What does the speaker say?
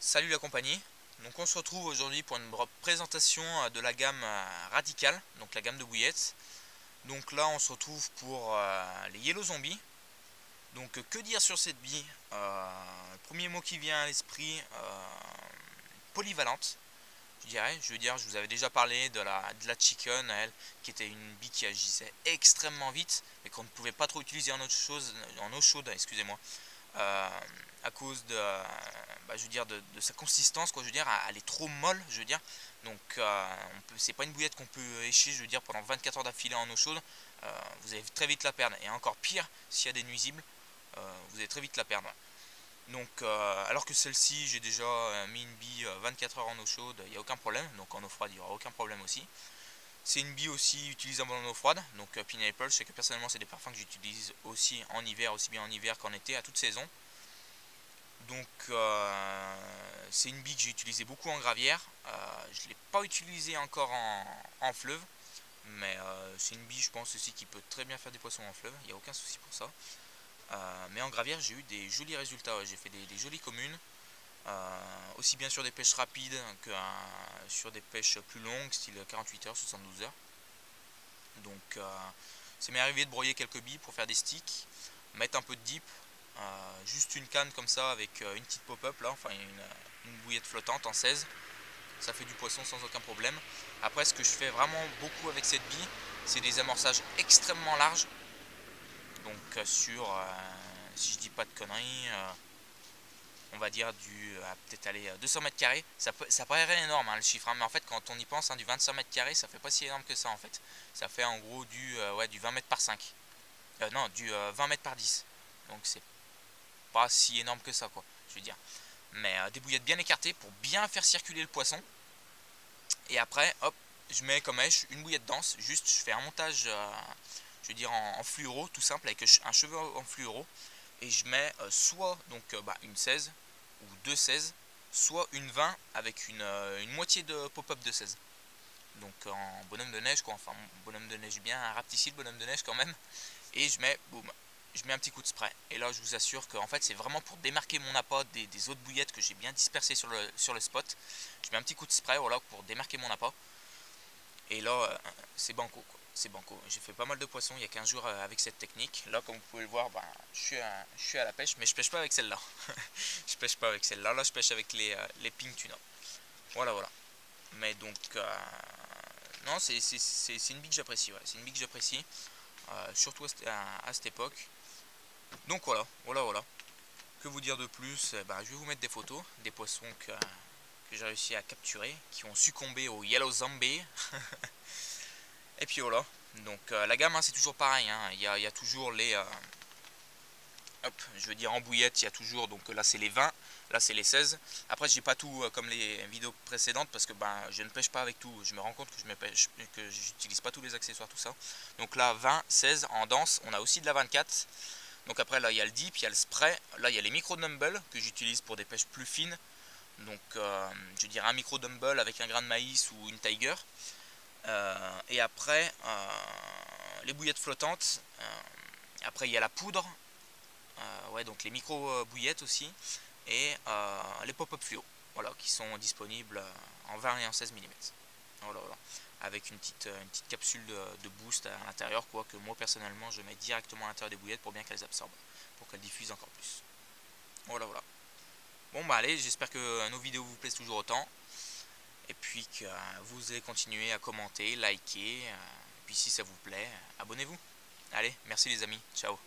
Salut la compagnie, donc on se retrouve aujourd'hui pour une présentation de la gamme Radical, donc la gamme de bouillettes. Donc là on se retrouve pour les Yellow Zombies. Donc que dire sur cette bille? Le premier mot qui vient à l'esprit, polyvalente, je veux dire, je vous avais déjà parlé de la Chicken, elle, qui était une bille qui agissait extrêmement vite, mais qu'on ne pouvait pas trop utiliser en eau chaude, excusez-moi. À cause de, je veux dire, de sa consistance, quoi, je veux dire, elle est trop molle, je veux dire. Donc c'est pas une bouillette qu'on peut écher, je veux dire, pendant 24 heures d'affilée en eau chaude. Vous allez très vite la perdre, et encore pire s'il y a des nuisibles, vous allez très vite la perdre. Donc alors que celle-ci, j'ai déjà mis une bille 24 heures en eau chaude, il n'y a aucun problème. Donc en eau froide il n'y aura aucun problème aussi. C'est une bille aussi utilisable en eau froide, donc Pineapple, je sais que personnellement c'est des parfums que j'utilise aussi en hiver, aussi bien en hiver qu'en été, à toute saison. Donc c'est une bille que j'ai utilisée beaucoup en gravière, je ne l'ai pas utilisée encore en fleuve, mais c'est une bille je pense aussi qui peut très bien faire des poissons en fleuve, il n'y a aucun souci pour ça. Mais en gravière j'ai eu des jolis résultats, j'ai fait des jolies communes. Aussi bien sur des pêches rapides que sur des pêches plus longues, style 48 heures, 72 heures. Donc ça m'est arrivé de broyer quelques billes pour faire des sticks, mettre un peu de dip, juste une canne comme ça avec une petite pop-up là, enfin une bouillette flottante en 16. Ça fait du poisson sans aucun problème. Après ce que je fais vraiment beaucoup avec cette bille, c'est des amorçages extrêmement larges. Donc sur, si je dis pas de conneries, on va dire peut-être aller 200 mètres carrés. Ça paraît énorme hein, le chiffre, hein, mais en fait quand on y pense, hein, du 25 mètres carrés, ça fait pas si énorme que ça en fait. Ça fait en gros du 20 mètres par 5. Non, du 20 mètres par 10. Donc c'est pas si énorme que ça, quoi, je veux dire. Mais des bouillettes bien écartées pour bien faire circuler le poisson. Et après, hop, je mets comme mèche une bouillette dense. Juste, je fais un montage, je veux dire en fluoro, tout simple, avec un cheveu en fluoro. Et je mets soit donc une 16 ou deux 16, soit une 20 avec une moitié de pop-up de 16. Donc en bonhomme de neige, quoi, enfin bonhomme de neige bien rapetissé, le bonhomme de neige quand même. Et je mets, boum, je mets un petit coup de spray. Et là je vous assure que en fait c'est vraiment pour démarquer mon appât des autres bouillettes que j'ai bien dispersées sur le spot. Je mets un petit coup de spray, voilà, pour démarquer mon appât. Et là c'est banco, quoi. C'est banco. J'ai fait pas mal de poissons il y a 15 jours avec cette technique. Là comme vous pouvez le voir, je suis à la pêche, mais je pêche pas avec celle-là. Je pêche pas avec celle-là, là je pêche avec les pink tuna. Voilà. Mais donc non, c'est une bille que j'apprécie, ouais. C'est une bille que j'apprécie, surtout à cette époque. Donc voilà. Que vous dire de plus? Je vais vous mettre des photos des poissons que j'ai réussi à capturer, qui ont succombé au Yellow Zombie. Et puis voilà. Donc la gamme, hein, c'est toujours pareil, hein. Il y a toujours les hop, je veux dire en bouillette, il y a toujours, donc là c'est les 20, là c'est les 16. Après j'ai pas tout comme les vidéos précédentes parce que je ne pêche pas avec tout. Je me rends compte que j'utilise pas tous les accessoires, tout ça. Donc là 20, 16 en danse, on a aussi de la 24. Donc après là il y a le dip, il y a le spray, là il y a les micro dumbbell que j'utilise pour des pêches plus fines. Donc je dirais un micro dumbbell avec un grain de maïs ou une tiger. Et après les bouillettes flottantes, après il y a la poudre, donc les micro bouillettes aussi, et les pop-up fluo, voilà, qui sont disponibles en 20 et en 16 mm. Voilà. Avec une petite capsule de boost à l'intérieur, quoi, que moi personnellement je mets directement à l'intérieur des bouillettes pour bien qu'elles absorbent, pour qu'elles diffusent encore plus. Voilà. Bon bah allez, j'espère que nos vidéos vous plaisent toujours autant. Et puis que vous allez continuer à commenter, liker. Et puis si ça vous plaît, abonnez-vous. Allez, merci les amis, ciao.